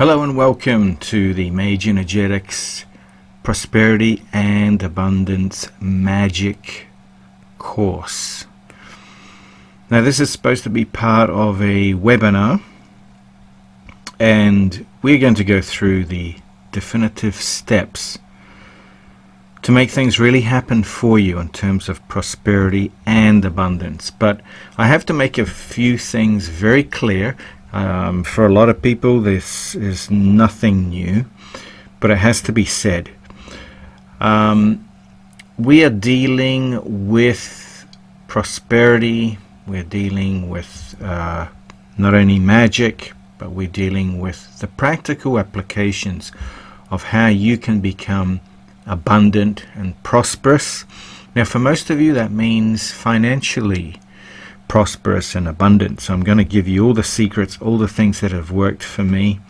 Hello and welcome to the Mage Energetics Prosperity and Abundance Magic course. Now this is supposed to be part of a webinar, and we're going to go through the definitive steps to make things really happen for you in terms of prosperity and abundance. But I have to make a few things very clear. For a lot of people this is nothing new, but it has to be said. We are dealing with prosperity, we're dealing with not only magic, but we're dealing with the practical applications of how you can become abundant and prosperous. Now for most of you that means financially prosperous and abundant. So I'm going to give you all the secrets, all the things that have worked for me.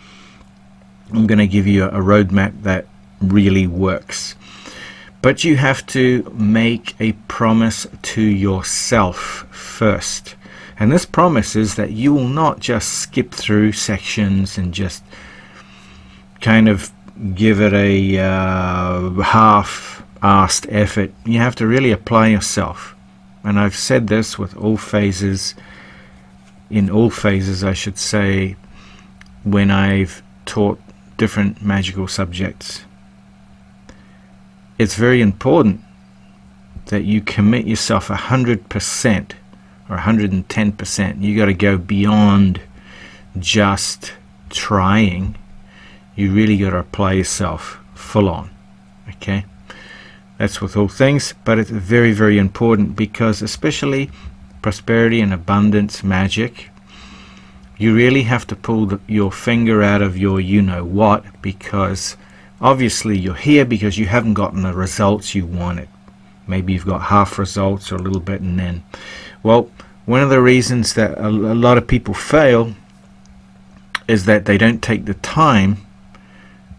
I'm going to give you a roadmap that really works. But you have to make a promise to yourself first. And this promise is that you will not just skip through sections and just kind of give it a half-assed effort. You have to really apply yourself. And I've said this with all phases, in all phases I should say, when I've taught different magical subjects. It's very important that you commit yourself 100% or 110%. You got to go beyond just trying. You really got to apply yourself full on. Okay? That's with all things, but it's very, very important because especially prosperity and abundance magic, you really have to pull your finger out of your you-know-what, because obviously you're here because you haven't gotten the results you wanted. Maybe you've got half results or a little bit and then. Well, one of the reasons that a lot of people fail is that they don't take the time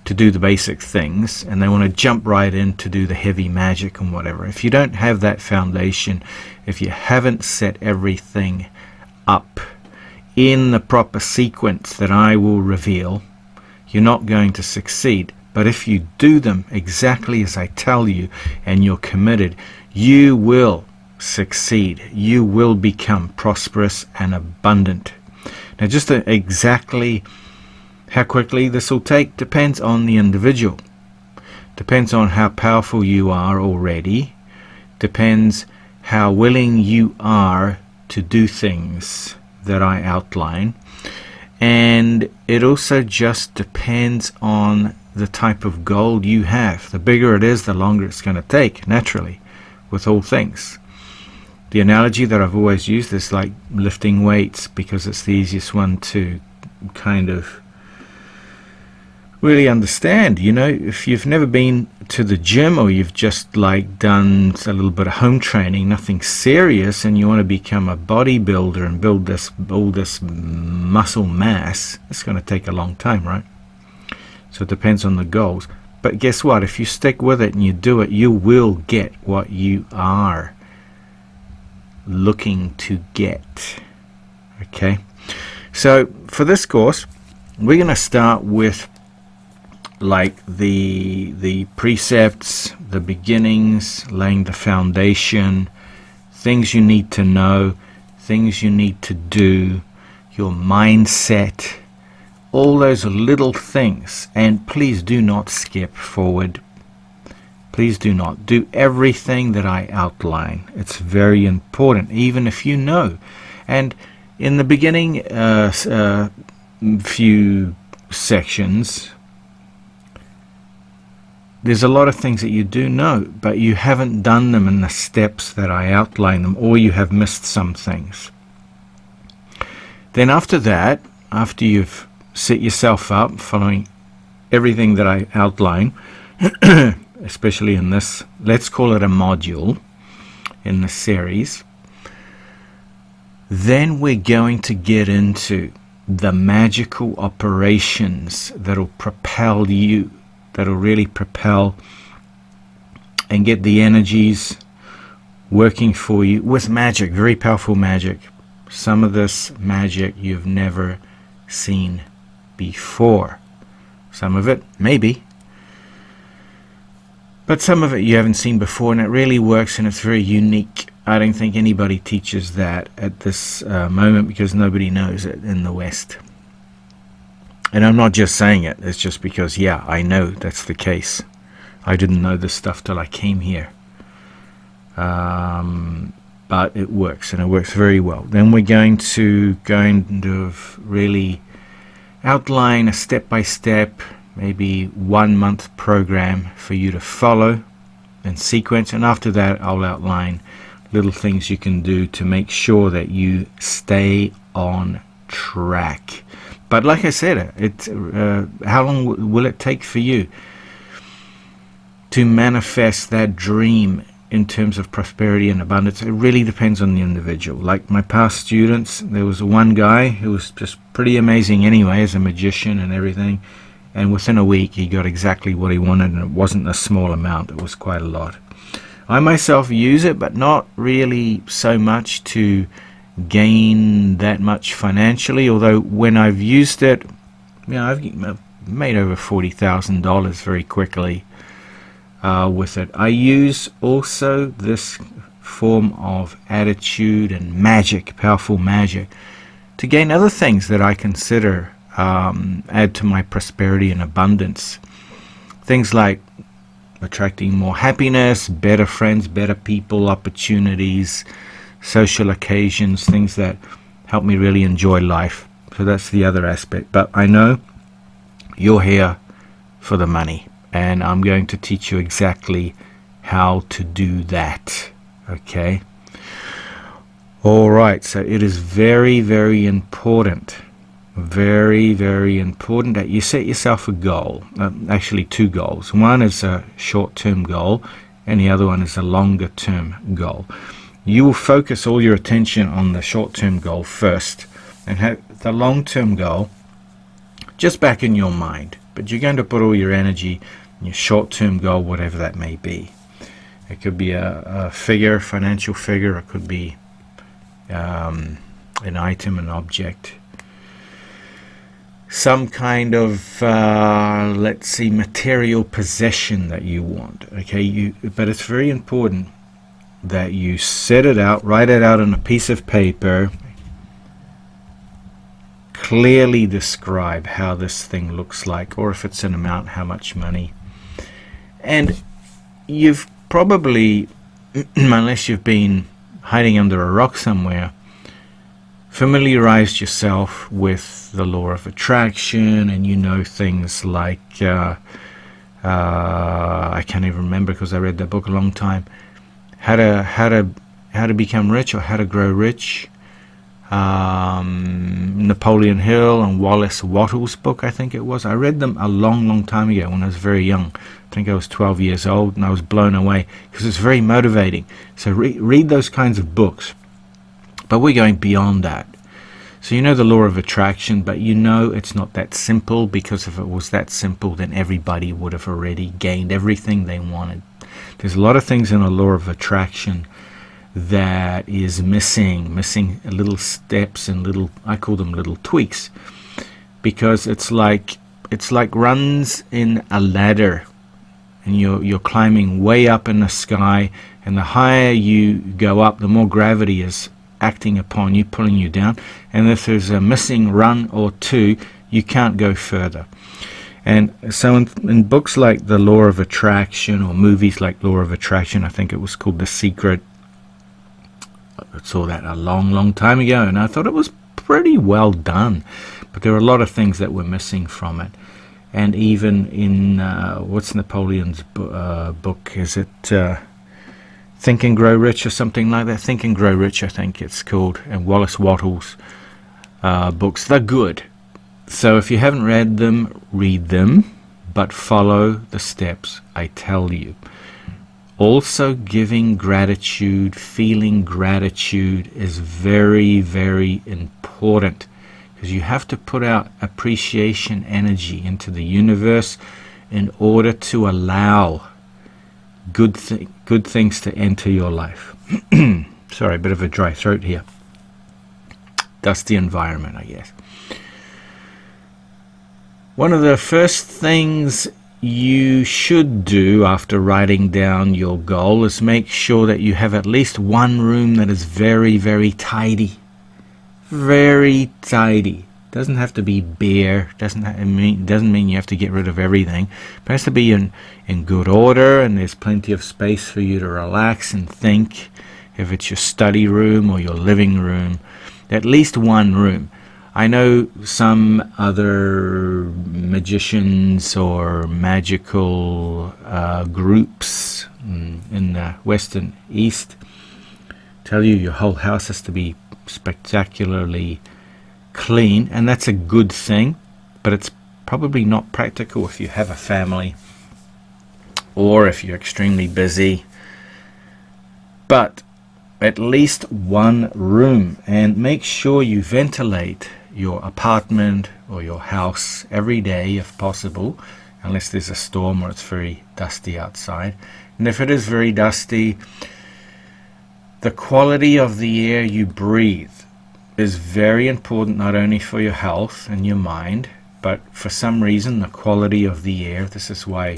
to do the basic things, and they want to jump right in to do the heavy magic and whatever. If you don't have that foundation, if you haven't set everything up in the proper sequence that I will reveal, you're not going to succeed. But if you do them exactly as I tell you and you're committed, you will succeed. You will become prosperous and abundant. Now just exactly how quickly this will take depends on the individual. Depends on how powerful you are already. Depends how willing you are to do things that I outline. And it also just depends on the type of goal you have. The bigger it is, the longer it's going to take, naturally, with all things. The analogy that I've always used is like lifting weights, because it's the easiest one to kind of really understand. You know, if you've never been to the gym, or you've just like done a little bit of home training, nothing serious, and you want to become a bodybuilder and build all this muscle mass, it's going to take a long time, right? So it depends on the goals. But guess what? If you stick with it and you do it, you will get what you are looking to get. Okay? So for this course, we're going to start with like the precepts, the beginnings, laying the foundation, things you need to know, things you need to do, your mindset, all those little things. And please do not skip forward. Please do not. Do everything that I outline. It's very important, even if you know. And in the beginning few sections, there's a lot of things that you do know, but you haven't done them in the steps that I outline them, or you have missed some things. Then after that, after you've set yourself up following everything that I outline, especially in this, let's call it a module in the series, then we're going to get into the magical operations that'll propel you, that'll really propel and get the energies working for you with magic, very powerful magic. Some of this magic you've never seen before. Some of it, maybe. But some of it you haven't seen before, and it really works, and it's very unique. I don't think anybody teaches that at this moment, because nobody knows it in the West. And I'm not just saying it, it's just because, yeah, I know that's the case. I didn't know this stuff till I came here. But it works, and it works very well. Then we're going to really outline a step-by-step, maybe 1 month program for you to follow in sequence. And after that, I'll outline little things you can do to make sure that you stay on track. But like I said, how long will it take for you to manifest that dream in terms of prosperity and abundance? It really depends on the individual. Like my past students, there was one guy who was just pretty amazing anyway, as a magician and everything. And within a week, he got exactly what he wanted, and it wasn't a small amount. It was quite a lot. I myself use it, but not really so much to gain that much financially, although when I've used it, you know, I've made over $40,000 very quickly with it. I use also this form of attitude and magic, powerful magic, to gain other things that I consider add to my prosperity and abundance. Things like attracting more happiness, better friends, better people, opportunities, social occasions, things that help me really enjoy life. So that's the other aspect. But I know you're here for the money, and I'm going to teach you exactly how to do that. Okay? All right, so it is very, very important, very, very important that you set yourself a goal. Actually, two goals. One is a short-term goal, and the other one is a longer-term goal. You will focus all your attention on the short-term goal first, and have the long-term goal just back in your mind. But you're going to put all your energy in your short-term goal, whatever that may be. It could be a figure, financial figure. It could be an item, an object, some kind of, let's see, material possession that you want. Okay, but it's very important that you set it out, write it out on a piece of paper, clearly describe how this thing looks like, or if it's an amount, how much money. And you've probably, unless you've been hiding under a rock somewhere, familiarized yourself with the law of attraction, and you know things like I can't even remember because I read that book a long time. How to become rich, or how to grow rich. Napoleon Hill and Wallace Wattles' book, I think it was. I read them a long, long time ago when I was very young. I think I was 12 years old, and I was blown away because it's very motivating. So read those kinds of books. But we're going beyond that. So you know the law of attraction, but you know it's not that simple, because if it was that simple, then everybody would have already gained everything they wanted. There's a lot of things in the law of attraction that is missing little steps and little, I call them little tweaks, because it's like runs in a ladder, and you're climbing way up in the sky, and the higher you go up, the more gravity is acting upon you, pulling you down, and if there's a missing run or two, you can't go further. And so in books like The Law of Attraction, or movies like Law of Attraction, I think it was called The Secret, I saw that a long, long time ago, and I thought it was pretty well done, but there were a lot of things that were missing from it. And even in what's Napoleon's book, is it Think and Grow Rich or something like that? Think and Grow Rich, I think it's called, and Wallace Wattles' books. They're good. So if you haven't read them, read them, but follow the steps I tell you. Also, giving gratitude, feeling gratitude is very, very important, because you have to put out appreciation energy into the universe in order to allow good things to enter your life. Sorry, a bit of a dry throat here. Dusty environment, I guess. One of the first things you should do after writing down your goal is make sure that you have at least one room that is very, very tidy. Very tidy. Doesn't have to be bare. Doesn't mean you have to get rid of everything. But it has to be in good order, and there's plenty of space for you to relax and think. If it's your study room or your living room, at least one room. I know some other magicians or magical groups in the Western East tell you your whole house has to be spectacularly clean, and that's a good thing, but it's probably not practical if you have a family or if you're extremely busy. But at least one room, and make sure you ventilate your apartment or your house every day if possible, unless there's a storm or it's very dusty outside. And if it is very dusty, the quality of the air you breathe is very important, not only for your health and your mind, but for some reason the quality of the air, this is why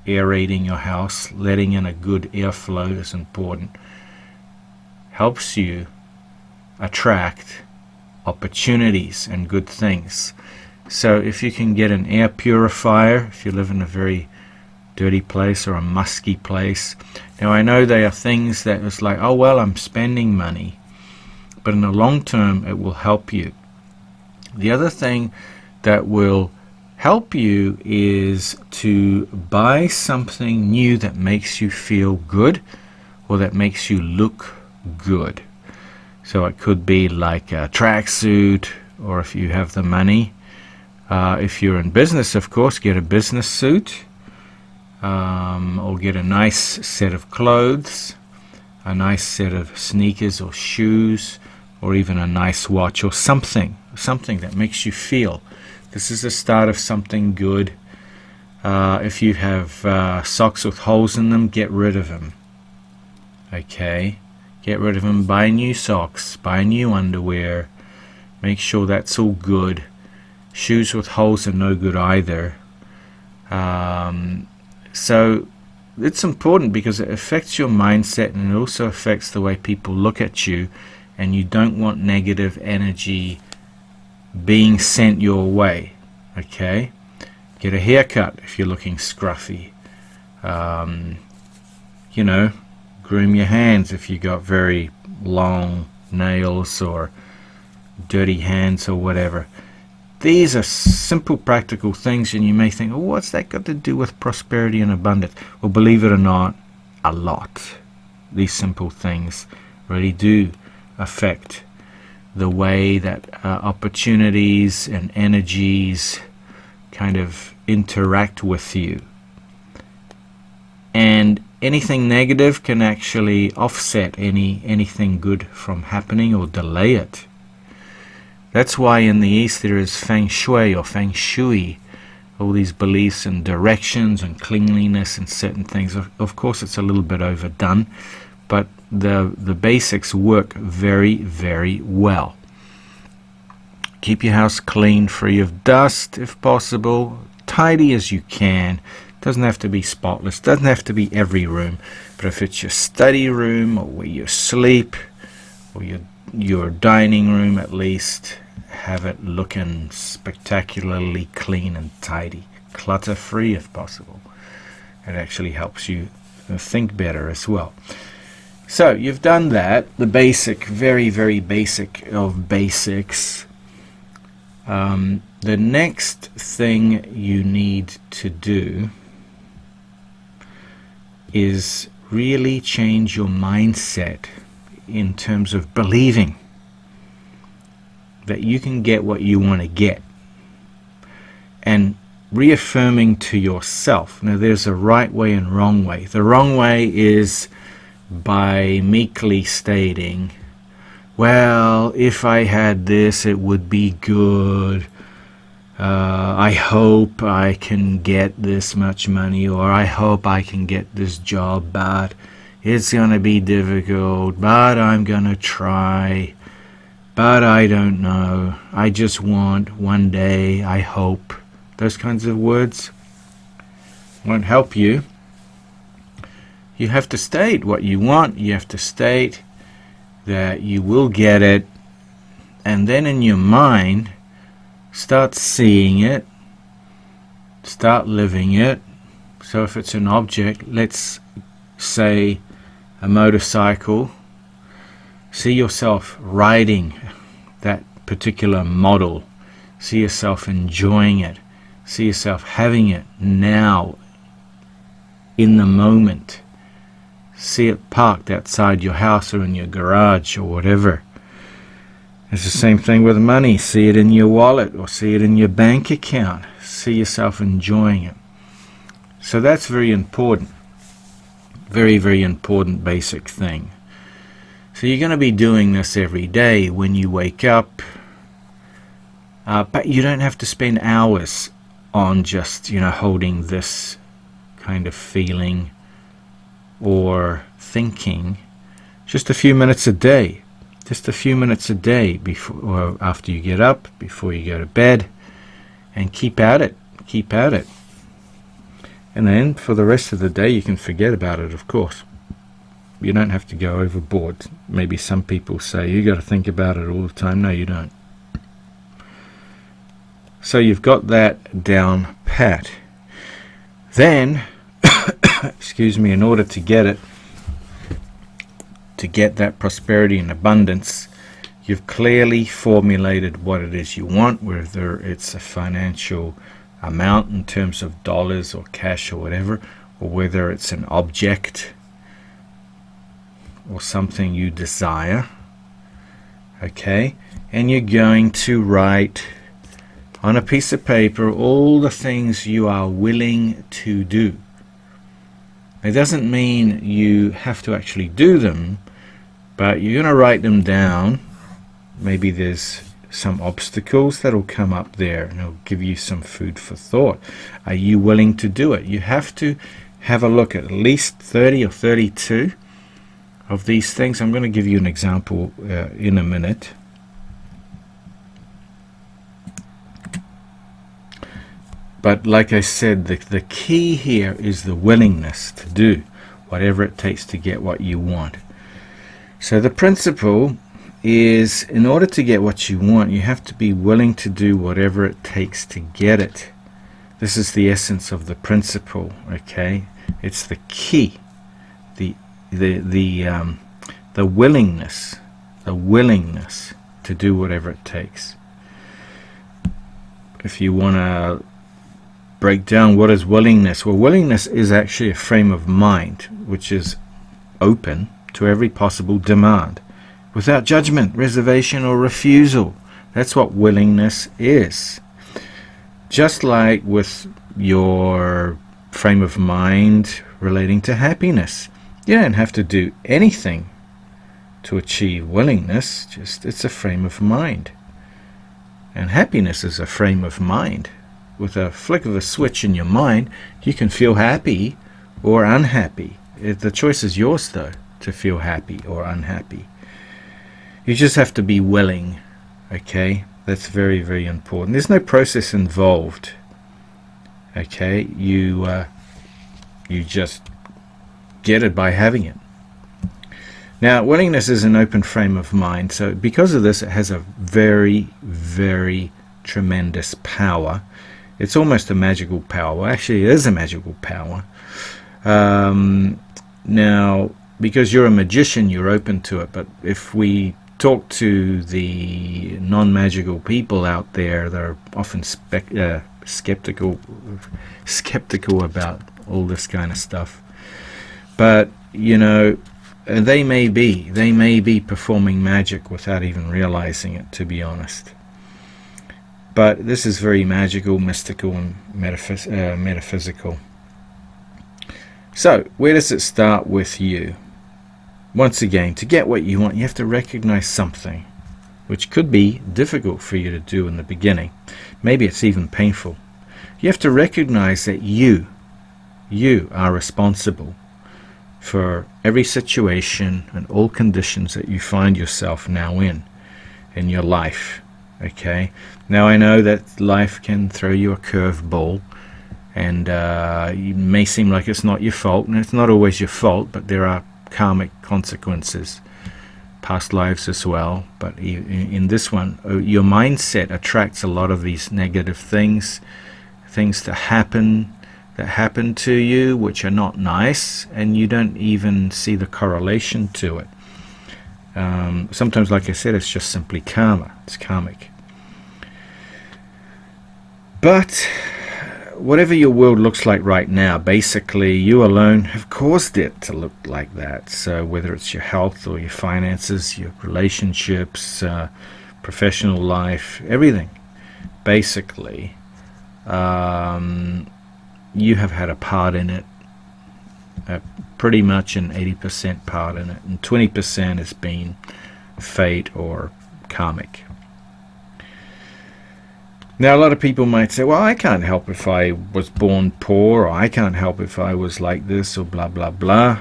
aerating your house, letting in a good airflow is important, helps you attract opportunities and good things. So if you can get an air purifier, if you live in a very dirty place or a musky place. Now I know there are things that it's like, oh well, I'm spending money, but in the long term it will help you. The other thing that will help you is to buy something new that makes you feel good or that makes you look good. So it could be like a tracksuit, or if you have the money, if you're in business, of course, get a business suit, or get a nice set of clothes, a nice set of sneakers or shoes, or even a nice watch or something that makes you feel this is the start of something good. If you have socks with holes in them, get rid of them. Okay, get rid of them. Buy new socks, buy new underwear, make sure that's all good. Shoes with holes are no good either. So it's important because it affects your mindset, and it also affects the way people look at you, and you don't want negative energy being sent your way. Okay, get a haircut if you're looking scruffy. You know, groom your hands if you got very long nails or dirty hands or whatever. These are simple practical things, and you may think, oh, what's that got to do with prosperity and abundance? Well, believe it or not, a lot. These simple things really do affect the way that opportunities and energies kind of interact with you. And anything negative can actually offset anything good from happening or delay it. That's why in the East there is feng shui or feng shui, all these beliefs and directions and cleanliness and certain things. Of course it's a little bit overdone, but the basics work very, very well. Keep your house clean, free of dust if possible, tidy as you can. Doesn't have to be spotless, doesn't have to be every room, but if it's your study room or where you sleep or your dining room, at least have it looking spectacularly clean and tidy, clutter free if possible. It actually helps you think better as well. So you've done that, the basic, very, very basic of basics. The next thing you need to do is really change your mindset in terms of believing that you can get what you want to get, and reaffirming to yourself. Now there's a right way and wrong way. The wrong way is by meekly stating, well, if I had this it would be good, I hope I can get this much money, or I hope I can get this job, but it's gonna be difficult, but I'm gonna try, but I don't know, I just want one day, I hope. those kinds of words won't help you. You have to state what you want. You have to state that you will get it, and then in your mind start seeing it, start living it. So if it's an object, let's say a motorcycle, see yourself riding that particular model, see yourself enjoying it, see yourself having it now in the moment. See it parked outside your house or in your garage or whatever. It's the same thing with money. See it in your wallet or see it in your bank account. See yourself enjoying it. So that's very important. Very, very important basic thing. So you're going to be doing this every day when you wake up. But you don't have to spend hours on just, holding this kind of feeling or thinking. Just a few minutes a day. Just a few minutes a day before or after you get up, before you go to bed, and keep at it. Keep at it. And then for the rest of the day you can forget about it, of course. You don't have to go overboard. Maybe some people say you got to think about it all the time. No, you don't. So you've got that down pat. Then excuse me, in order to get it, to get that prosperity and abundance, you've clearly formulated what it is you want, whether it's a financial amount in terms of dollars or cash or whatever, or whether it's an object or something you desire. Okay, and you're going to write on a piece of paper all the things you are willing to do. It doesn't mean you have to actually do them, but you're going to write them down. Maybe there's some obstacles that'll come up there, and it'll give you some food for thought. Are you willing to do it? You have to have a look at least 30 or 32 of these things. I'm going to give you an example in a minute. But like I said, the key here is the willingness to do whatever it takes to get what you want. So the principle is, in order to get what you want, you have to be willing to do whatever it takes to get it. This is the essence of the principle, okay? It's the key, the willingness to do whatever it takes. If you want to break down what is willingness, well, willingness is actually a frame of mind which is open to every possible demand, without judgment, reservation, or refusal. That's what willingness is. Just like with your frame of mind relating to happiness, you don't have to do anything to achieve willingness. Just, it's a frame of mind. And happiness is a frame of mind. With a flick of a switch in your mind, you can feel happy or unhappy. The choice is yours, though, to feel happy or unhappy. You just have to be willing, okay? That's very, very important. There's no process involved, okay? You just get it by having it. Now, willingness is an open frame of mind, so because of this, it has a very, very tremendous power. It's almost a magical power. Well, actually, it is a magical power. Now, because you're a magician, you're open to it. But if we talk to the non-magical people out there, they're often skeptical about all this kind of stuff. But, you know, they may be performing magic without even realizing it, to be honest. But this is very magical, mystical, and metaphysical. So, where does it start with you? Once again, to get what you want, you have to recognize something, which could be difficult for you to do in the beginning. Maybe it's even painful. You have to recognize that you are responsible for every situation and all conditions that you find yourself now in your life. Okay, now I know that life can throw you a curveball, and it may seem like it's not your fault, and it's not always your fault, but there are karmic consequences, past lives as well. But in this one, your mindset attracts a lot of these negative things that happen to you, which are not nice, and you don't even see the correlation to it. Sometimes, like I said, it's just simply karma. It's karmic. But whatever your world looks like right now, basically you alone have caused it to look like that. So whether it's your health or your finances, your relationships, professional life, everything, basically, you have had a part in it, pretty much an 80% part in it, and 20% has been fate or karmic. Now, a lot of people might say, well, I can't help if I was born poor, or I can't help if I was like this, or blah, blah, blah.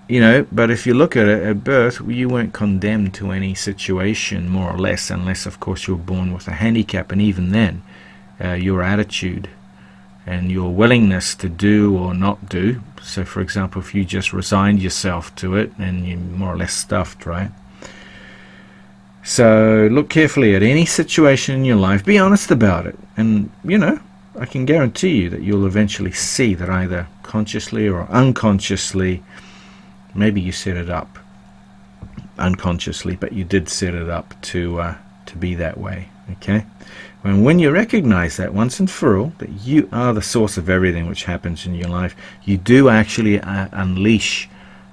You know, but if you look at it at birth, you weren't condemned to any situation, more or less, unless, of course, you were born with a handicap. And even then, your attitude and your willingness to do or not do. So, for example, if you just resigned yourself to it, and you're more or less stuffed, right? So look carefully at any situation in your life, be honest about it, and you know, I can guarantee you that you'll eventually see that either consciously or unconsciously, maybe you set it up unconsciously, but you did set it up to be that way. Okay, when you recognize that once and for all, that you are the source of everything which happens in your life, you do actually unleash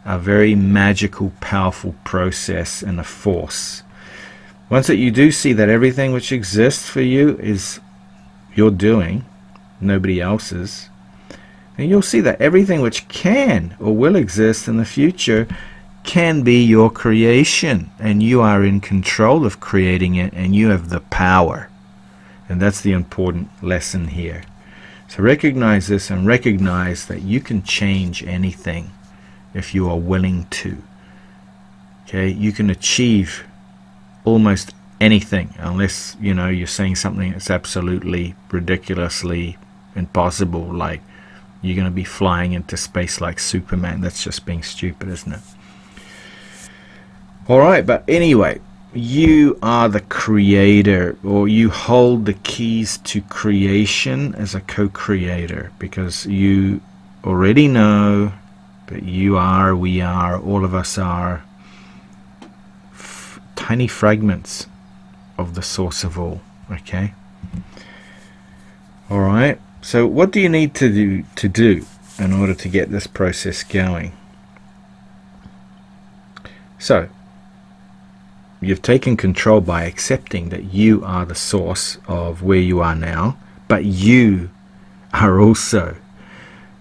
a very magical, powerful process and a force. Once that you do see that everything which exists for you is your doing, nobody else's, and you'll see that everything which can or will exist in the future can be your creation, and you are in control of creating it, and you have the power. And that's the important lesson here. So recognize this, and recognize that you can change anything if you are willing to. Okay, you can achieve almost anything, unless you know you're saying something that's absolutely ridiculously impossible, like you're going to be flying into space like Superman. That's just being stupid, isn't it? Alright, but anyway, you are the creator, or you hold the keys to creation as a co-creator, because you already know that you are, we are, all of us are tiny fragments of the source of all. Okay, all right, so what do you need to do in order to get this process going? So you've taken control by accepting that you are the source of where you are now, but you are also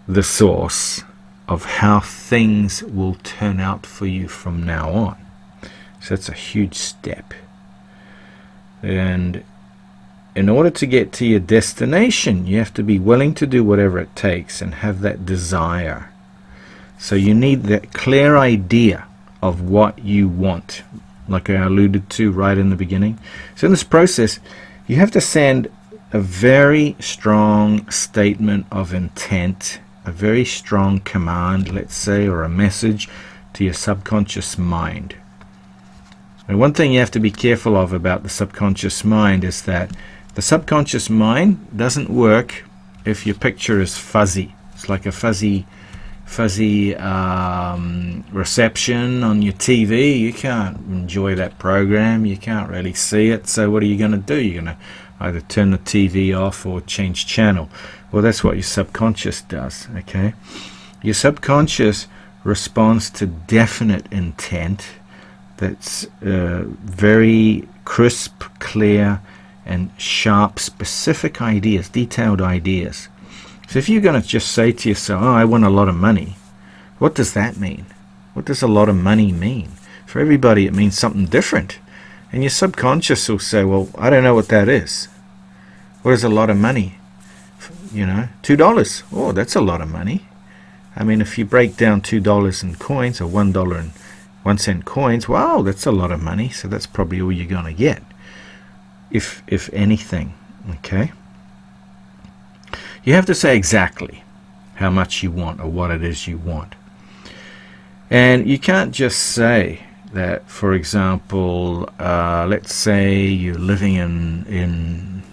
the source of how things will turn out for you from now on. So that's a huge step. And in order to get to your destination, you have to be willing to do whatever it takes and have that desire. So you need that clear idea of what you want, like I alluded to right in the beginning. So in this process, you have to send a very strong statement of intent, a very strong command, let's say, or a message to your subconscious mind. And one thing you have to be careful of about the subconscious mind is that the subconscious mind doesn't work if your picture is fuzzy. It's like a fuzzy reception on your TV. You can't enjoy that program. You can't really see it. So what are you going to do? You're going to either turn the TV off or change channel. Well, that's what your subconscious does. Okay, your subconscious responds to definite intent. That's very crisp, clear, and sharp, specific ideas, detailed ideas. So if you're going to just say to yourself, oh, I want a lot of money, what does that mean? What does a lot of money mean? For everybody, it means something different. And your subconscious will say, well, I don't know what that is. What is a lot of money? You know, $2. Oh, that's a lot of money. I mean, if you break down $2 in coins, or $1 in 1 cent coins, wow, that's a lot of money. So that's probably all you're going to get, if anything. Okay, you have to say exactly how much you want or what it is you want. And you can't just say that, for example, let's say you're living in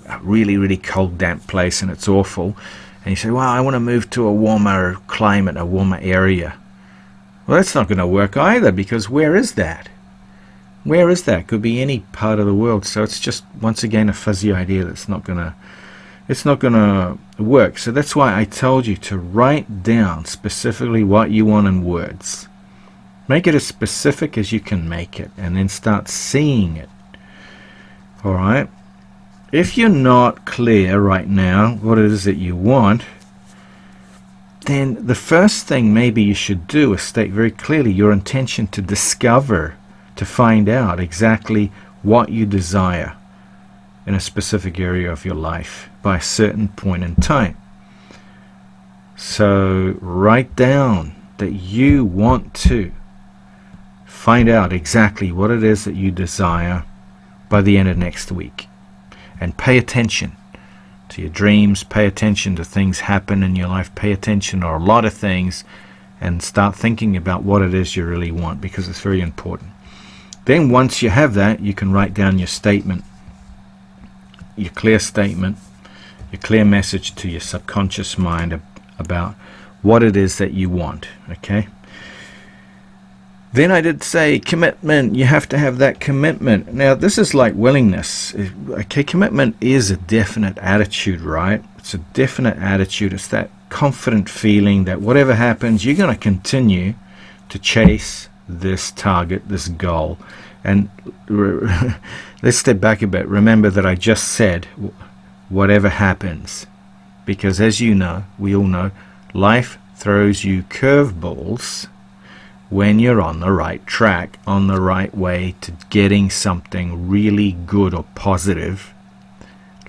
a really, really cold, damp place and it's awful, and you say, well, I want to move to a warmer climate, a warmer area. Well, that's not going to work either, because where is that? Where is that? Could be any part of the world. So it's just, once again, a fuzzy idea that's not going to work. So that's why I told you to write down specifically what you want in words. Make it as specific as you can make it, and then start seeing it. All right? If you're not clear right now what it is that you want, then the first thing maybe you should do is state very clearly your intention to discover, to find out exactly what you desire in a specific area of your life by a certain point in time. So write down that you want to find out exactly what it is that you desire by the end of next week. And pay attention to your dreams, pay attention to things happen in your life, pay attention to a lot of things, and start thinking about what it is you really want, because it's very important. Then once you have that, you can write down your statement, your clear statement, your clear message to your subconscious mind about what it is that you want. Okay? Then I did say commitment. You have to have that commitment. Now, this is like willingness. Okay, commitment is a definite attitude, right? It's a definite attitude. It's that confident feeling that whatever happens, you're going to continue to chase this target, this goal. And let's step back a bit. Remember that I just said whatever happens. Because as you know, we all know, life throws you curveballs when you're on the right track, on the right way to getting something really good or positive.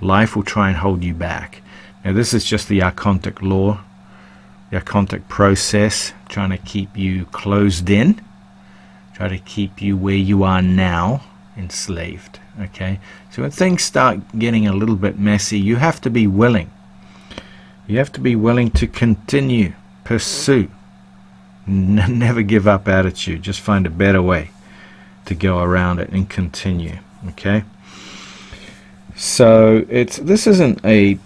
Life will try and hold you back. Now, this is just the archontic law, the archontic process, trying to keep you closed in, try to keep you where you are now, enslaved. Okay, so when things start getting a little bit messy, you have to be willing. You have to be willing to continue, pursue. Never give up attitude. Just find a better way to go around it and continue. Okay, so this isn't an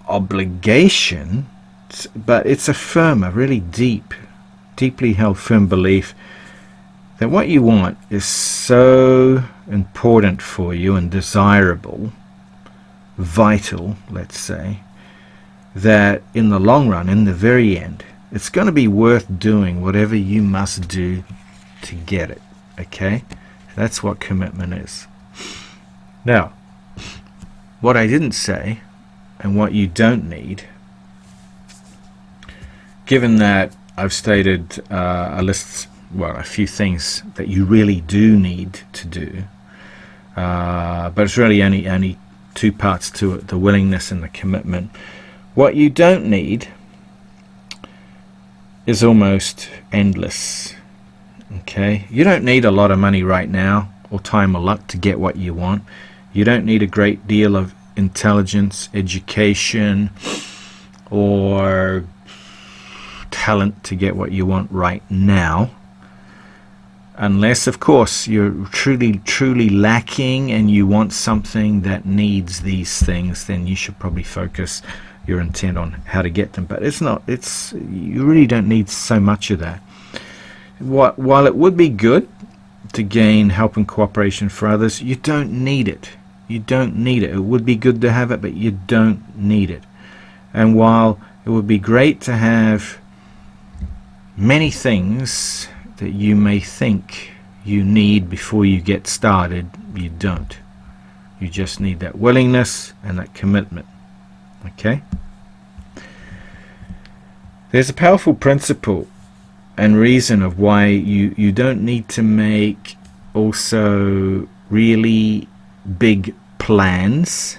obligation, but it's a really deeply held firm belief that what you want is so important for you and desirable, vital, let's say, that in the long run, in the very end, it's going to be worth doing whatever you must do to get it. Okay? That's what commitment is. Now, what I didn't say, and what you don't need, given that I've stated a few things that you really do need to do, but it's really only two parts to it, the willingness and the commitment. What you don't need is almost endless. Okay, you don't need a lot of money right now, or time or luck, to get what you want. You don't need a great deal of intelligence, education, or talent to get what you want right now, unless, of course, you're truly lacking and you want something that needs these things. Then you should probably focus your intent on how to get them. But you really don't need so much of that. While it would be good to gain help and cooperation for others, you don't need it. You don't need it. It would be good to have it, but you don't need it. And while it would be great to have many things that you may think you need before you get started, you don't. You just need that willingness and that commitment. Okay? There's a powerful principle and reason of why you don't need to make also really big plans.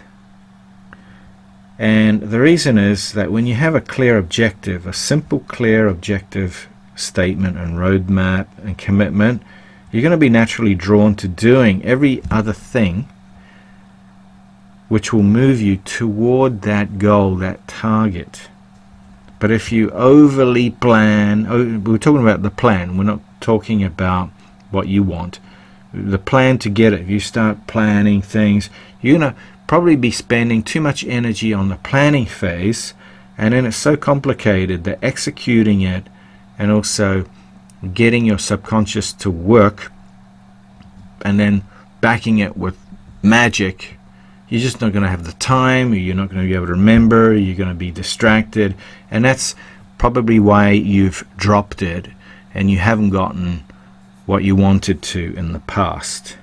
And the reason is that when you have a clear objective, a simple, clear objective statement and roadmap and commitment, you're going to be naturally drawn to doing every other thing which will move you toward that goal, that target. But if you overly plan, we're talking about the plan, we're not talking about what you want. The plan to get it, if you start planning things, you're going to probably be spending too much energy on the planning phase, and then it's so complicated that executing it and also getting your subconscious to work and then backing it with magic, you're just not going to have the time, you're not going to be able to remember, you're going to be distracted, and that's probably why you've dropped it and you haven't gotten what you wanted to in the past.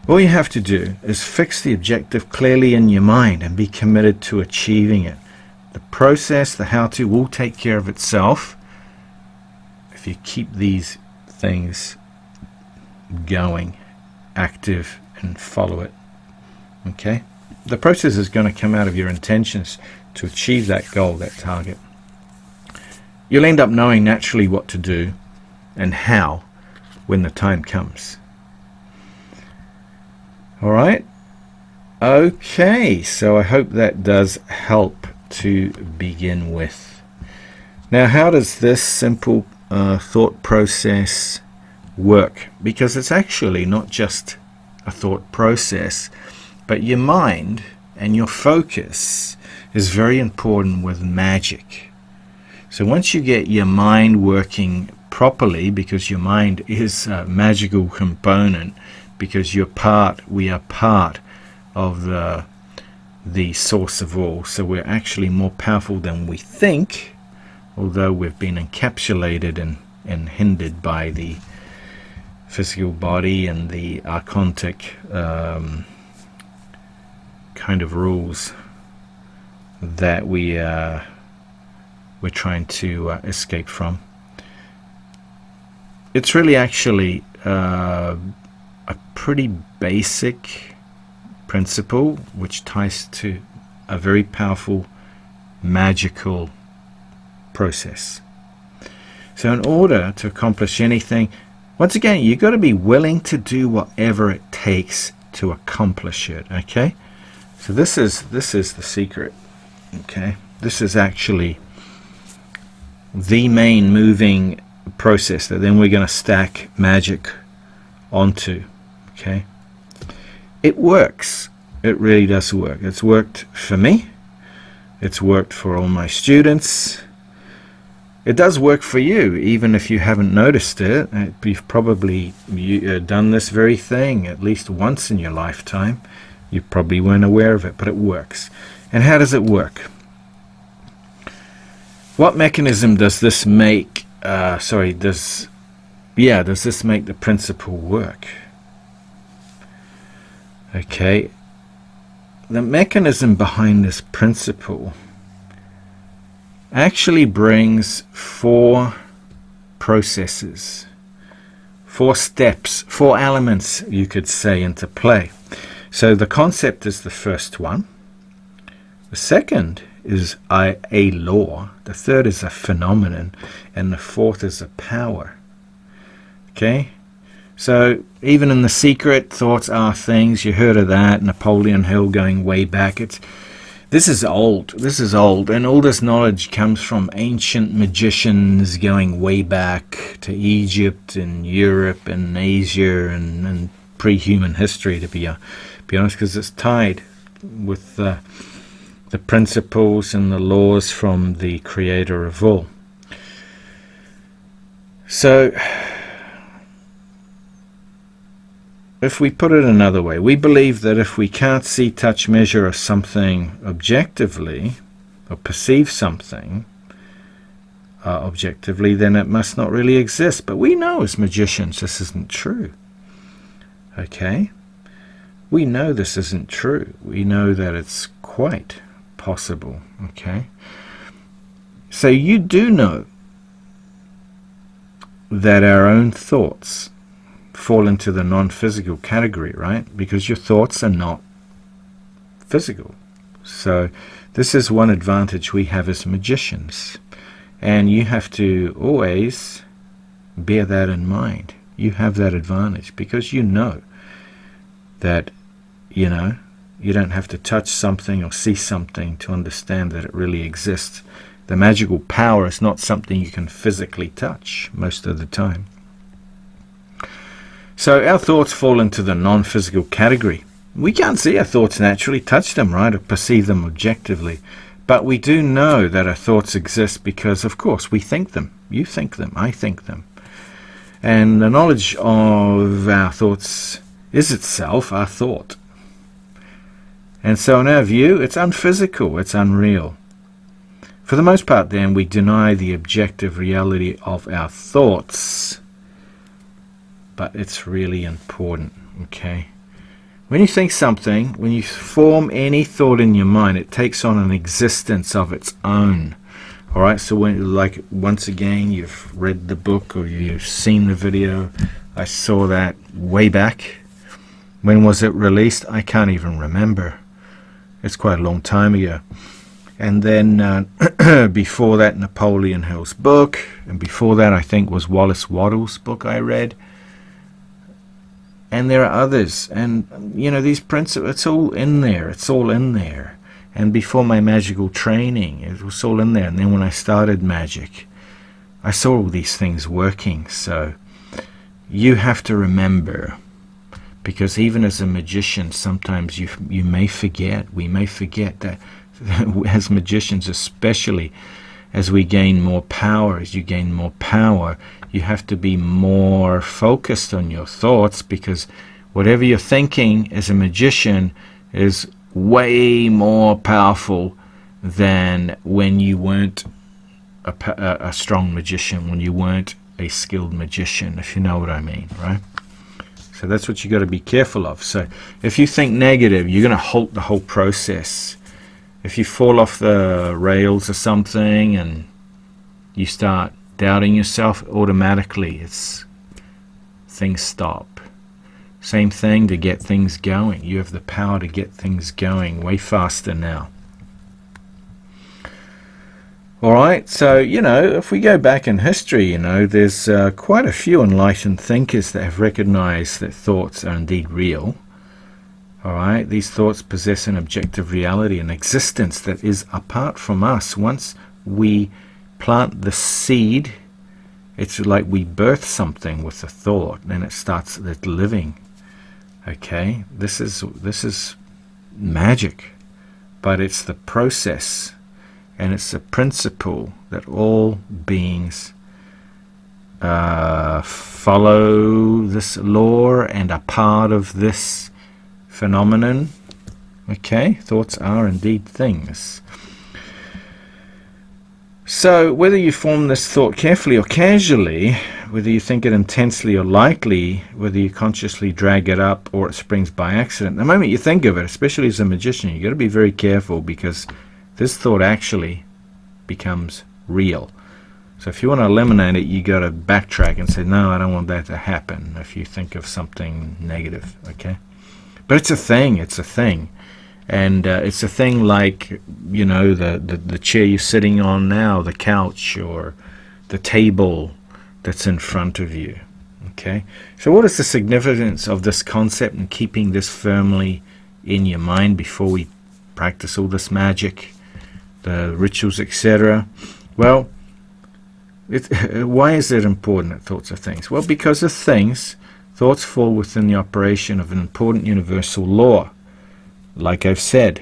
All you have to do is fix the objective clearly in your mind and be committed to achieving it. The process, the how-to, will take care of itself if you keep these things going, active, and follow it. Okay? The process is going to come out of your intentions to achieve that goal, that target. You'll end up knowing naturally what to do and how when the time comes. Alright? Okay, so I hope that does help to begin with. Now, how does this simple thought process work? Because it's actually not just a thought process, but your mind and your focus is very important with magic. So once you get your mind working properly, because your mind is a magical component, because we are part of the source of all, so we're actually more powerful than we think, although we've been encapsulated and hindered by the physical body and the archontic kind of rules that we're trying to escape from. It's really actually a pretty basic principle which ties to a very powerful magical process. So in order to accomplish anything, once again, you've got to be willing to do whatever it takes to accomplish it. Okay, so this is the secret. Okay, this is actually the main moving process that then we're going to stack magic onto. Okay, it works. It really does work. It's worked for me. It's worked for all my students. It does work for you, even if you haven't noticed it. You've probably done this very thing at least once in your lifetime. You probably weren't aware of it, but it works. And how does it work? What mechanism does this make? Does this make the principle work? Okay, the mechanism behind this principle actually brings 4 processes, 4 steps, 4 elements, you could say, into play. So the concept is the first one. The second is a law. The third is a phenomenon. And the fourth is a power. Okay? So even in The Secret, thoughts are things. You heard of that. Napoleon Hill going way back. This is old. This is old. And all this knowledge comes from ancient magicians going way back to Egypt and Europe and Asia and pre-human history, to be honest, because it's tied with the principles and the laws from the creator of all. So if we put it another way, we believe that if we can't see, touch, measure something objectively, or perceive something objectively, then it must not really exist. But we know as magicians this isn't true. Okay? We know this isn't true. We know that it's quite possible. Okay? So you do know that our own thoughts fall into the non-physical category, right? Because your thoughts are not physical. So this is one advantage we have as magicians. And you have to always Bear that in mind. You have that advantage because you know that, you don't have to touch something or see something to understand that it really exists. The magical power is not something you can physically touch most of the time. So our thoughts fall into the non-physical category. We can't see our thoughts naturally, touch them, right, or perceive them objectively. But we do know that our thoughts exist because, of course, we think them. You think them. I think them. And the knowledge of our thoughts is itself our thought. And so in our view, it's unphysical, it's unreal. For the most part, then, we deny the objective reality of our thoughts. But it's really important, okay? When you think something, when you form any thought in your mind, it takes on an existence of its own. All right, so when, like, once again, you've read the book or you've seen the video. I saw that way back. When was it released? I can't even remember. It's quite a long time ago. And then before that, Napoleon Hill's book. And before that, I think, was Wallace Wattles' book I read. And there are others. And, these principles, it's all in there. It's all in there. And before my magical training, it was all in there. And then when I started magic, I saw all these things working. So you have to remember, because even as a magician, sometimes you may forget. We may forget that as magicians, especially as we gain more power, as you gain more power, you have to be more focused on your thoughts, because whatever you're thinking as a magician is way more powerful than when you weren't a strong magician, when you weren't a skilled magician, if you know what I mean, right? So that's what you got to be careful of. So if you think negative, you're going to halt the whole process. If you fall off the rails or something and you start doubting yourself, automatically things stop. Same thing to get things going. You have the power to get things going way faster now. Alright, so, if we go back in history, there's quite a few enlightened thinkers that have recognized that thoughts are indeed real. Alright, these thoughts possess an objective reality, an existence that is apart from us. Once we plant the seed, it's like we birth something with a thought, and it starts living. Okay, this is magic, but it's the process, and it's the principle that all beings follow this law and are part of this phenomenon. Okay, thoughts are indeed things. So whether you form this thought carefully or casually, whether you think it intensely or lightly, whether you consciously drag it up or it springs by accident, the moment you think of it, especially as a magician, you've got to be very careful, because this thought actually becomes real. So if you want to eliminate it, you got to backtrack and say, no, I don't want that to happen if you think of something negative, okay? But it's a thing, and it's a thing like, the chair you're sitting on now, the couch, or the table that's in front of you. Okay, so what is the significance of this concept and keeping this firmly in your mind before we practice all this magic, the rituals, etc.? Well, why is it important that thoughts are things? Well, because of things, thoughts fall within the operation of an important universal law. Like I've said,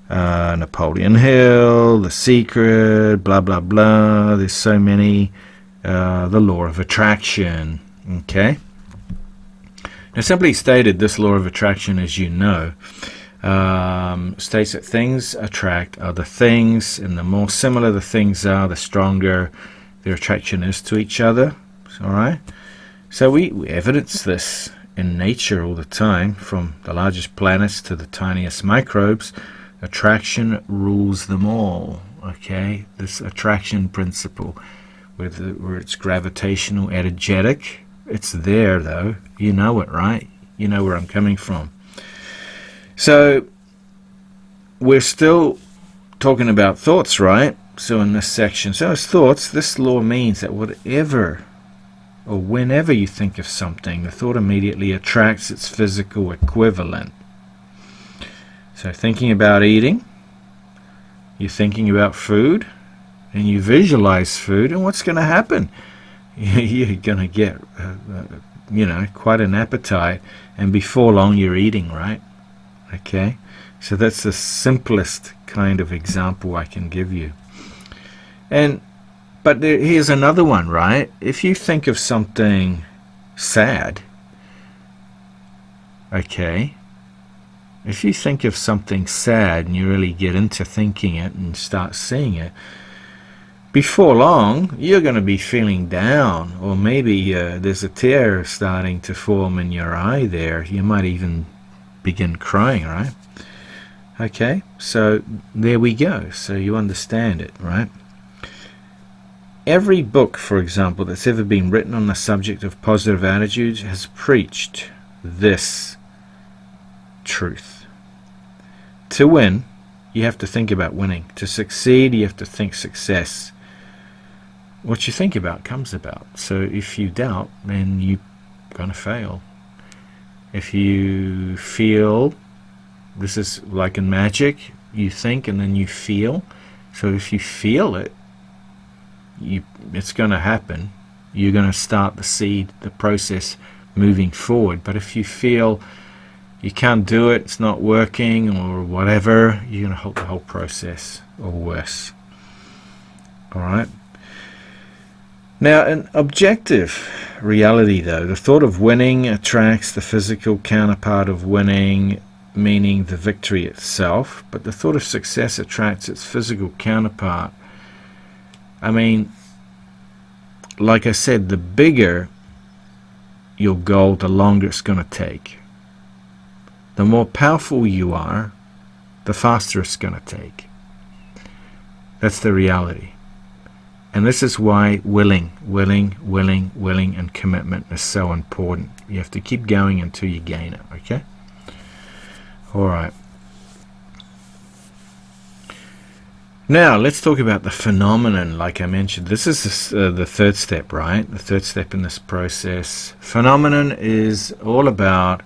Napoleon Hill, The Secret, blah, blah, blah. There's so many. The law of attraction. Okay? Now, simply stated, this law of attraction, as you know, states that things attract other things, and the more similar the things are, the stronger their attraction is to each other. All right? So we evidence this in nature all the time, from the largest planets to the tiniest microbes. Attraction rules them all. Okay, this attraction principle, where it's gravitational, energetic, it's there though. You know it, right? You know where I'm coming from. So we're still talking about thoughts, right? So in this section, so as thoughts, this law means that whatever or whenever you think of something, the thought immediately attracts its physical equivalent. So thinking about eating, you're thinking about food, and you visualize food, and what's going to happen? You're going to get, quite an appetite, and before long you're eating, right? Okay, so that's the simplest kind of example I can give you. But here's another one, right? If you think of something sad, okay, if you think of something sad and you really get into thinking it and start seeing it, before long you're going to be feeling down, or maybe there's a tear starting to form in your eye there. You might even begin crying, right? Okay, so there we go. So you understand it, right? Every book, for example, that's ever been written on the subject of positive attitudes has preached this truth. To win, you have to think about winning. To succeed, you have to think success. What you think about comes about. So if you doubt, then you're going to fail. If you feel, this is like in magic, you think and then you feel. So if you feel it, it's going to happen. You're going to start the process moving forward. But if you feel you can't do it, it's not working or whatever, you're going to halt the whole process, or worse. Alright? Now, in objective reality, though, the thought of winning attracts the physical counterpart of winning, meaning the victory itself, but the thought of success attracts its physical counterpart. I mean, like I said, the bigger your goal, the longer it's going to take. The more powerful you are, the faster it's going to take. That's the reality. And this is why willing, and commitment is so important. You have to keep going until you gain it, okay? Alright. Now, let's talk about the phenomenon, like I mentioned. This is the third step, right? The third step in this process. Phenomenon is all about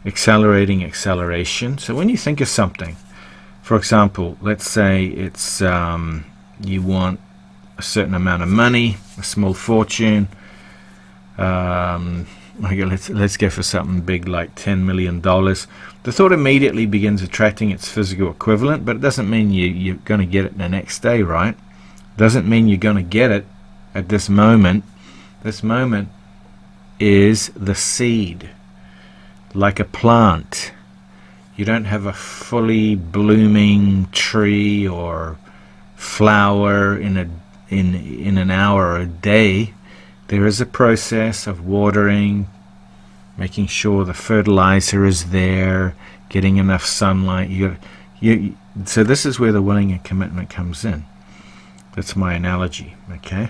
accelerating acceleration. So when you think of something, for example, let's say it's you want a certain amount of money, a small fortune. Okay, let's go for something big like $10 million. The thought immediately begins attracting its physical equivalent, but it doesn't mean you're going to get it the next day, right? Doesn't mean you're going to get it at this moment. This moment is the seed, like a plant. You don't have a fully blooming tree or flower in an hour or a day. There is a process of watering, making sure the fertilizer is there, getting enough sunlight. So this is where the willing and commitment comes in. That's my analogy, okay?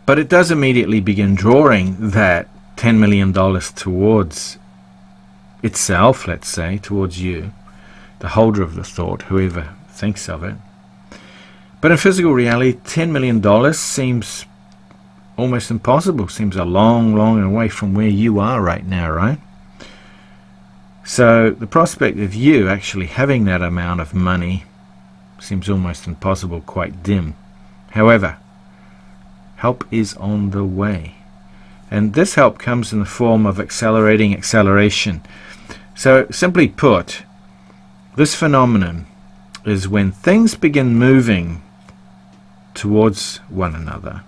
But it does immediately begin drawing that $10 million towards itself, let's say, towards you, the holder of the thought, whoever thinks of it. But in physical reality, $10 million seems almost impossible, seems a long away from where you are right now, right? So the prospect of you actually having that amount of money seems almost impossible, quite dim. However, help is on the way. And this help comes in the form of accelerating acceleration. So simply put, this phenomenon is when things begin moving towards one another.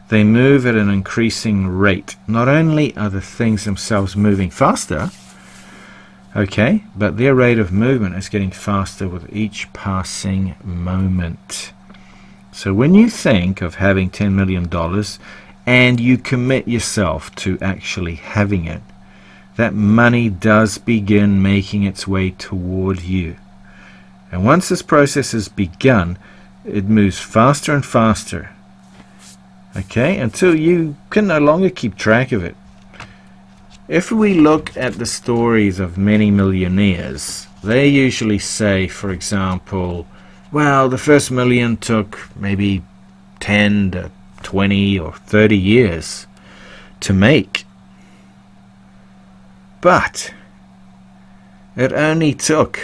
They move at an increasing rate. Not only are the things themselves moving faster, okay, but their rate of movement is getting faster with each passing moment. So when you think of having $10 million and you commit yourself to actually having it, that money does begin making its way toward you. And once this process has begun, it moves faster and faster. Okay, until you can no longer keep track of it. If we look at the stories of many millionaires, they usually say, for example, Well, the first million took maybe 10 to 20 or 30 years to make. But it only took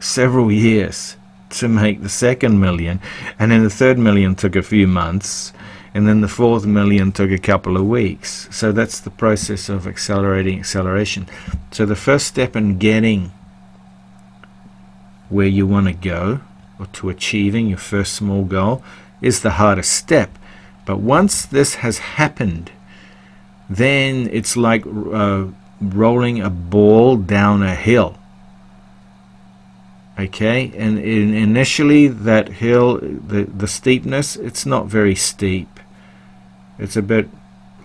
several years to make the second million, and then the third million took a few months, and then the fourth million took a couple of weeks. So that's the process of accelerating acceleration. So the first step in getting where you want to go, or to achieving your first small goal, is the hardest step. But once this has happened, then it's like rolling a ball down a hill. Okay, and initially that hill, the steepness, it's not very steep. It's a bit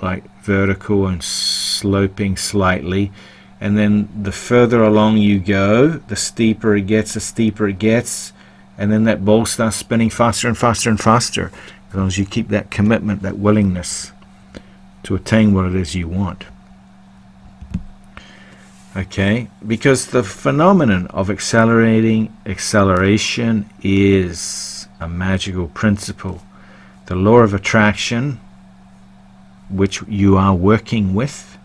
like vertical and sloping slightly, and then the further along you go, the steeper it gets, and then that ball starts spinning faster and faster and faster, as long as you keep that commitment, that willingness to attain what it is you want. Okay, because the phenomenon of acceleration is a magical principle. The law of attraction, which you are working with,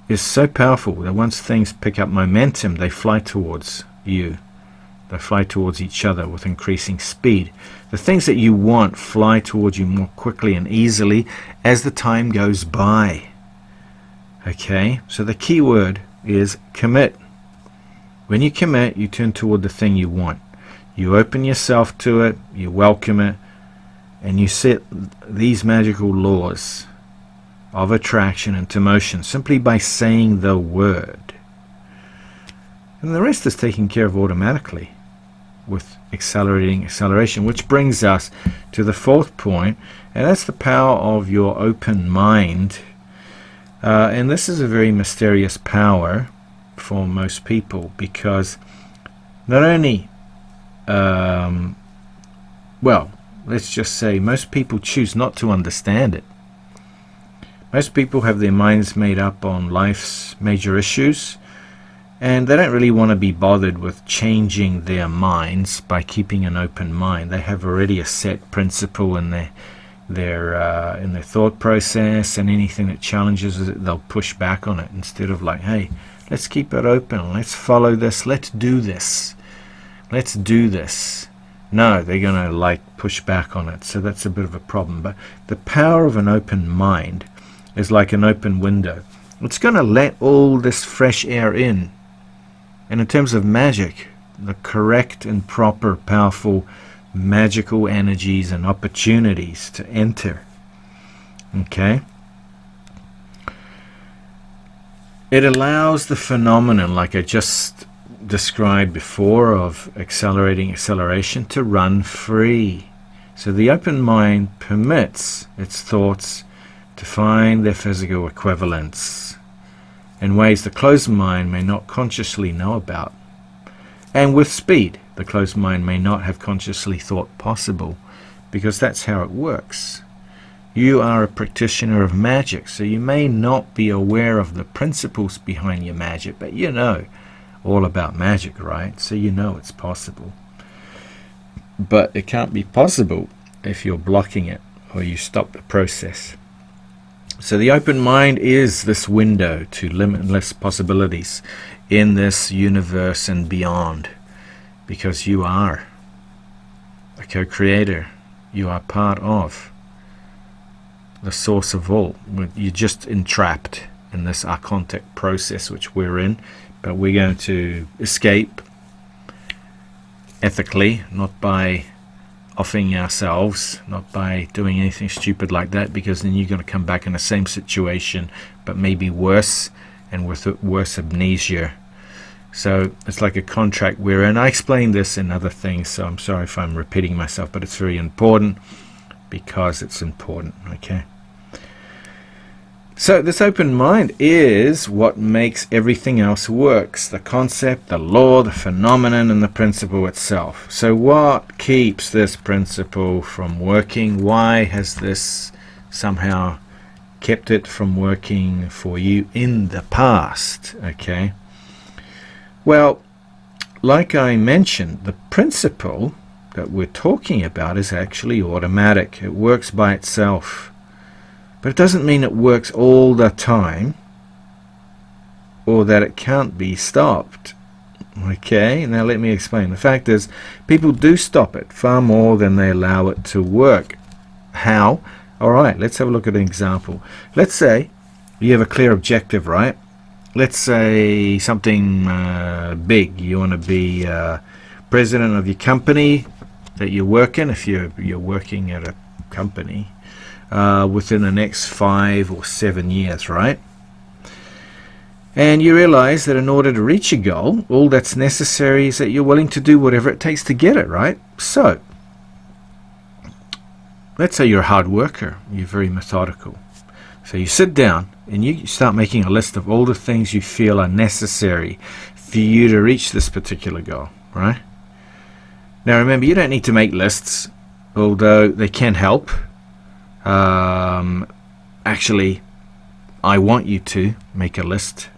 is so powerful that once things pick up momentum, they fly towards you. They fly towards each other with increasing speed. The things that you want fly towards you more quickly and easily as the time goes by. Okay, so the key word is commit. When you commit, you turn toward the thing you want. You open yourself to it, you welcome it, and you set these magical laws of attraction into motion simply by saying the word. And the rest is taken care of automatically with acceleration, which brings us to the fourth point, and that's the power of your open mind. And this is a very mysterious power for most people, because not only, well, let's just say most people choose not to understand it. Most people have their minds made up on life's major issues, and they don't really want to be bothered with changing their minds by keeping an open mind. They have already a set principle in their thought process, and anything that challenges it, they'll push back on it, instead of like, hey, let's keep it open, let's follow this, let's do this. No, they're going to like push back on it. So that's a bit of a problem. But the power of an open mind is like an open window. It's going to let all this fresh air in. And in terms of magic, the correct and proper, powerful magical energies and opportunities to enter. Okay? It allows the phenomenon, like I just described before, of acceleration to run free. So the open mind permits its thoughts to find their physical equivalents in ways the closed mind may not consciously know about. And with speed, the closed mind may not have consciously thought possible, because that's how it works. You are a practitioner of magic, so you may not be aware of the principles behind your magic, but you know all about magic, right? So you know it's possible. But it can't be possible if you're blocking it or you stop the process. So the open mind is this window to limitless possibilities in this universe and beyond, because you are a co-creator. You are part of the source of all. You're just entrapped in this archontic process which we're in, but we're going to escape ethically, not by offing ourselves, not by doing anything stupid like that, because then you're going to come back in the same situation, but maybe worse, and with worse amnesia. So it's like a contract we're in. I explained this in other things, so I'm sorry if I'm repeating myself, but it's very important because it's important. Okay. So this open mind is what makes everything else works. The concept, the law, the phenomenon, and the principle itself. So what keeps this principle from working? Why has this somehow kept it from working for you in the past? Okay. Well, like I mentioned, the principle that we're talking about is actually automatic. It works by itself. But it doesn't mean it works all the time or that it can't be stopped. Okay, now let me explain. The fact is, people do stop it far more than they allow it to work. How? Alright, let's have a look at an example. Let's say you have a clear objective, right? Let's say something big. You want to be president of your company that you work in, if you're working at a company, within the next 5 or 7 years, right? And you realize that in order to reach your goal, all that's necessary is that you're willing to do whatever it takes to get it, right? So, let's say you're a hard worker, you're very methodical. So you sit down and you start making a list of all the things you feel are necessary for you to reach this particular goal, right? Now remember, you don't need to make lists, although they can help. Actually, I want you to make a list.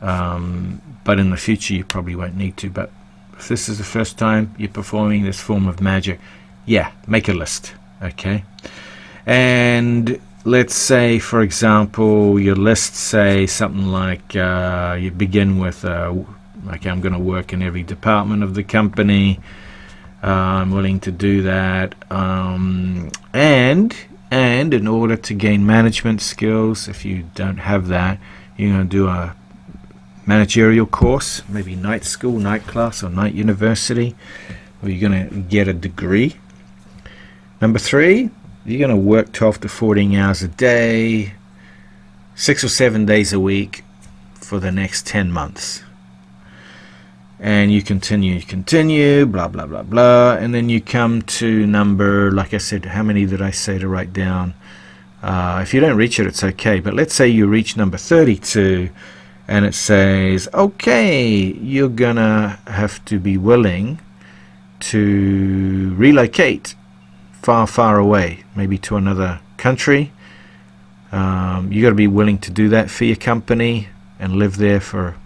But in the future you probably won't need to. But if this is the first time you're performing this form of magic, yeah, make a list. Okay, and let's say, for example, your list say something like you begin with okay, I'm going to work in every department of the company. I'm willing to do that, and in order to gain management skills, if you don't have that, you're going to do a managerial course, maybe night school, night class, or night university, or you're going to get a degree. Number 3, you're going to work 12 to 14 hours a day, 6 or 7 days a week for the next 10 months. And you continue, blah, blah, blah, blah. And then you come to number, like I said, how many did I say to write down? If you don't reach it, it's okay. But let's say you reach number 32, and it says, okay, you're going to have to be willing to relocate far, far away, maybe to another country. You got to be willing to do that for your company and live there for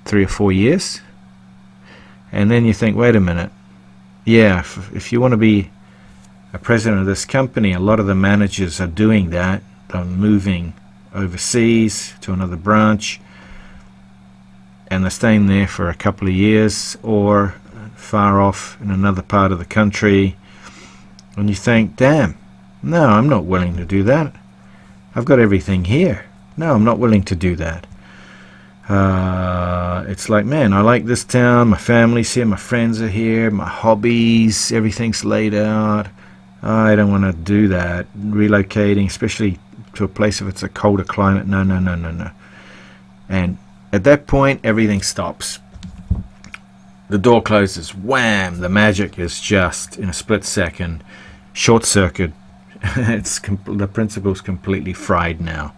3 or 4 years. And then you think, wait a minute, yeah, if you want to be a president of this company, a lot of the managers are doing that. They're moving overseas to another branch, and they're staying there for a couple of years, or far off in another part of the country. And you think, damn, no, I'm not willing to do that. I've got everything here. No, I'm not willing to do that. It's like, man, I like this town, my family's here, my friends are here, my hobbies, everything's laid out. I don't want to do that. Relocating, especially to a place if it's a colder climate, no. And at that point, everything stops. The door closes, wham, the magic is just, in a split second, short circuit. The principle's completely fried now.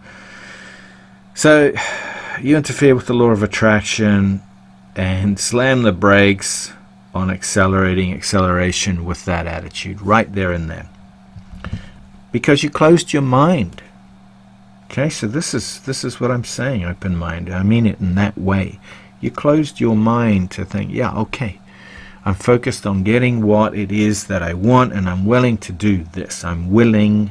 So you interfere with the law of attraction and slam the brakes on acceleration with that attitude right there and then, because you closed your mind. Okay, so this is what I'm saying, open mind. I mean it in that way. You closed your mind to think, yeah, okay, I'm focused on getting what it is that I want, and I'm willing to do this. I'm willing.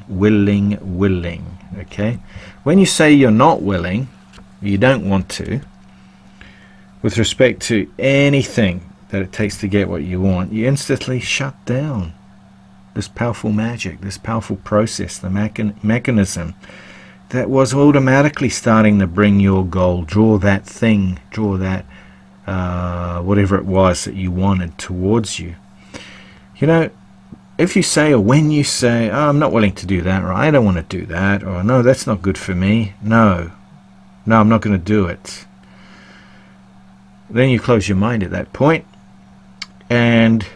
Okay, when you say you're not willing, you don't want to, with respect to anything that it takes to get what you want, you instantly shut down this powerful magic, this powerful process, the mechanism that was automatically starting to bring your goal, draw that thing, whatever it was that you wanted towards you. You know, if you say, or when you say, oh, I'm not willing to do that, or I don't want to do that, or no, that's not good for me, no, I'm not going to do it, then you close your mind at that point, and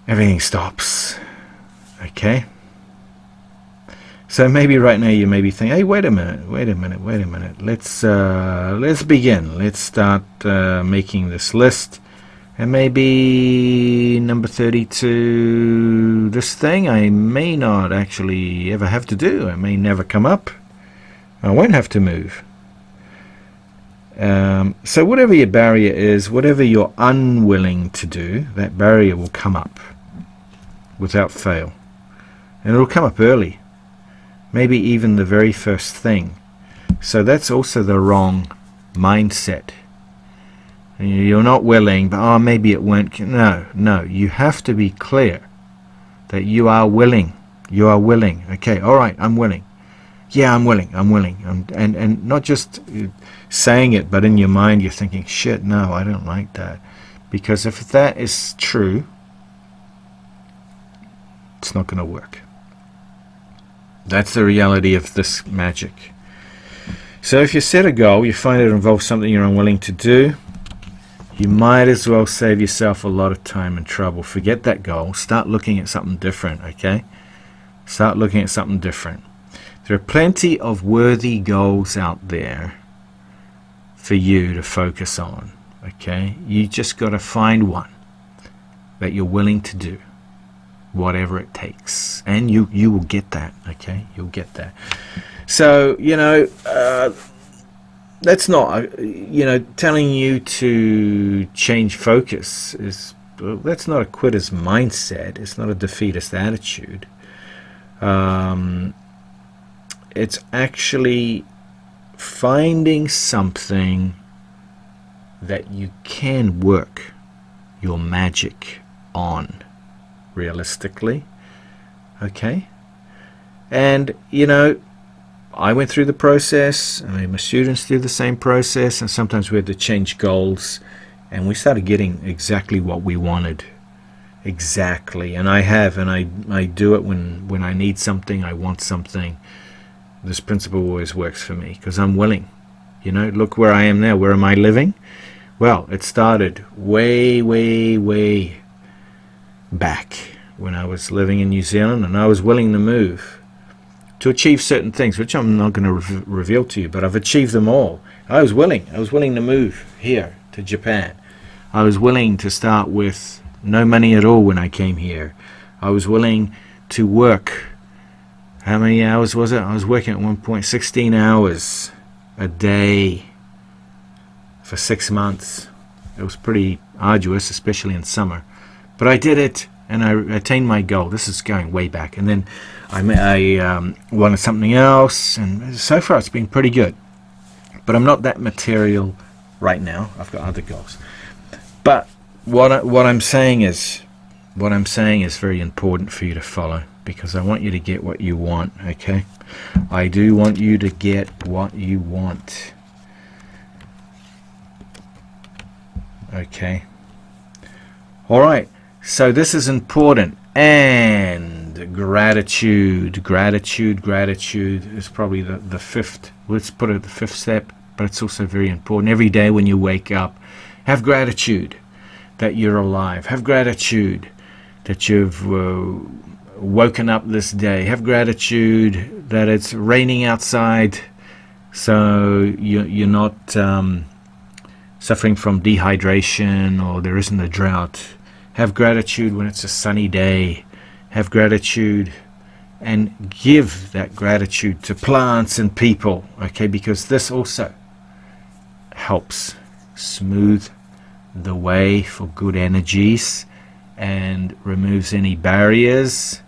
everything stops. Okay? So maybe right now you may be thinking, hey, wait a minute. Let's begin. Let's start making this list. And maybe number 32, this thing I may not actually ever have to do. It may never come up. I won't have to move. So whatever your barrier is, whatever you're unwilling to do, that barrier will come up without fail. And it'll come up early, maybe even the very first thing. So that's also the wrong mindset. You're not willing, but oh, maybe it won't. No, you have to be clear that you are willing. You are willing. Okay, all right, I'm willing. Yeah, I'm willing. And not just saying it, but in your mind you're thinking, shit, no, I don't like that. Because if that is true, it's not going to work. That's the reality of this magic. So if you set a goal, you find it involves something you're unwilling to do, you might as well save yourself a lot of time and trouble. Forget that goal. Start looking at something different, okay? Start looking at something different. There are plenty of worthy goals out there for you to focus on, okay? You just got to find one that you're willing to do, whatever it takes. And you will get that, okay? You'll get that. So, that's not, telling you to change focus that's not a quitter's mindset. It's not a defeatist attitude. It's actually finding something that you can work your magic on realistically. Okay? And, I went through the process. I mean, my students do the same process, and sometimes we had to change goals, and we started getting exactly what we wanted. Exactly. And I have, and I do it when I need something, I want something. This principle always works for me because I'm willing. Look where I am now. Where am I living? Well, it started way, way, way back when I was living in New Zealand, and I was willing to move to achieve certain things, which I'm not going to reveal to you, but I've achieved them all. I was willing to move here to Japan. I was willing to start with no money at all when I came here. I was willing to work. How many hours was it? I was working at one point 16 hours a day for 6 months. It was pretty arduous, especially in summer. But I did it, and I attained my goal. This is going way back. And then I wanted something else, and so far it's been pretty good. But I'm not that material right now. I've got other goals. But what I'm saying is very important for you to follow, because I want you to get what you want, okay? I do want you to get what you want. Okay. All right. So this is important. And gratitude is probably the fifth, let's put it the fifth step, but it's also very important. Every day when you wake up, have gratitude that you're alive. Have gratitude that you've woken up this day. Have gratitude that it's raining outside, so you're not suffering from dehydration, or there isn't a drought. Have gratitude when it's a sunny day. Have gratitude and give that gratitude to plants and people, okay? Because this also helps smooth the way for good energies and removes any barriers.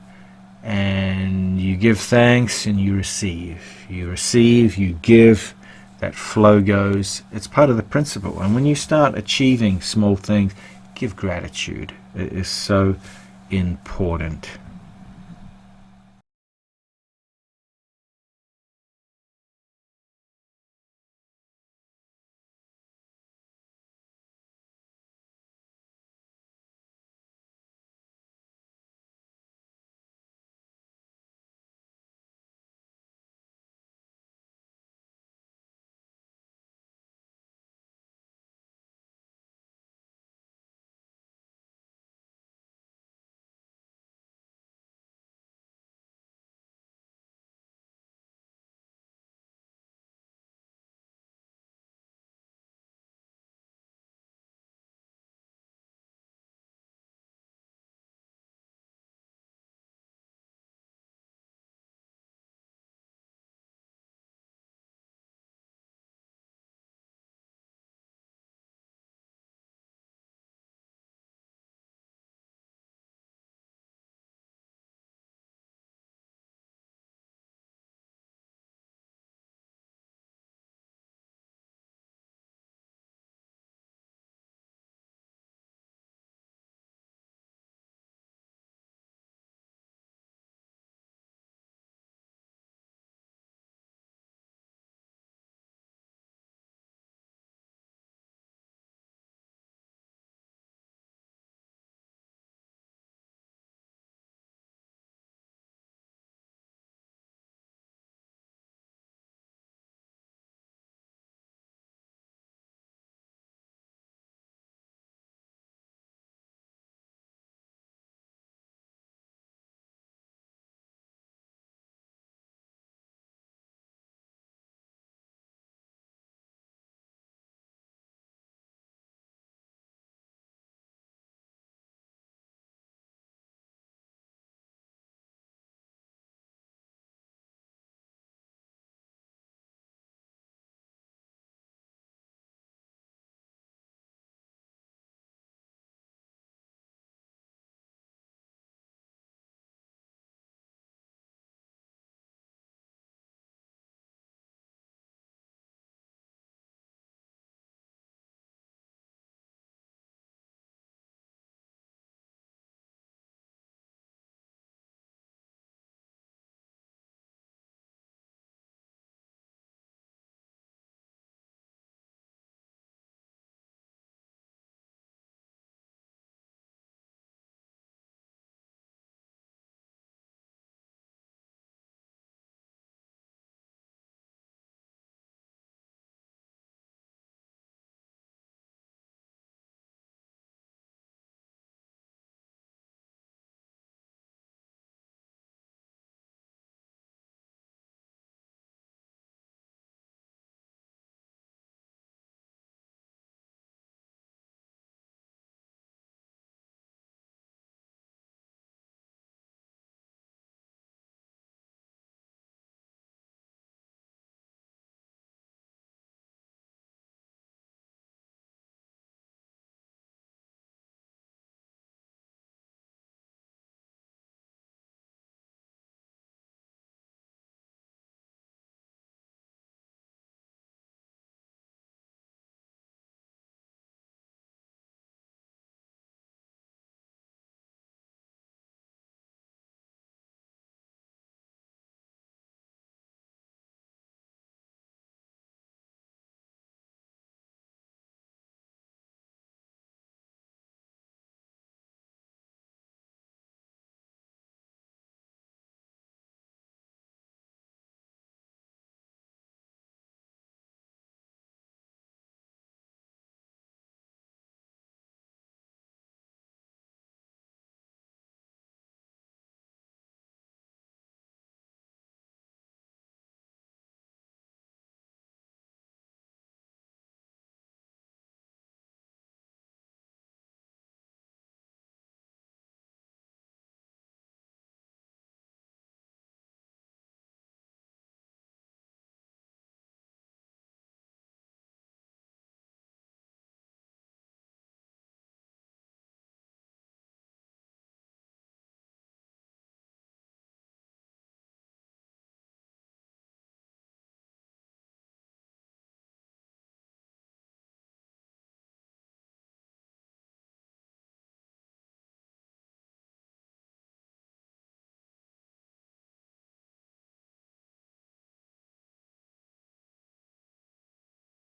And you give thanks and you receive. You receive, you give, that flow goes. It's part of the principle. And when you start achieving small things, give gratitude. It is so important.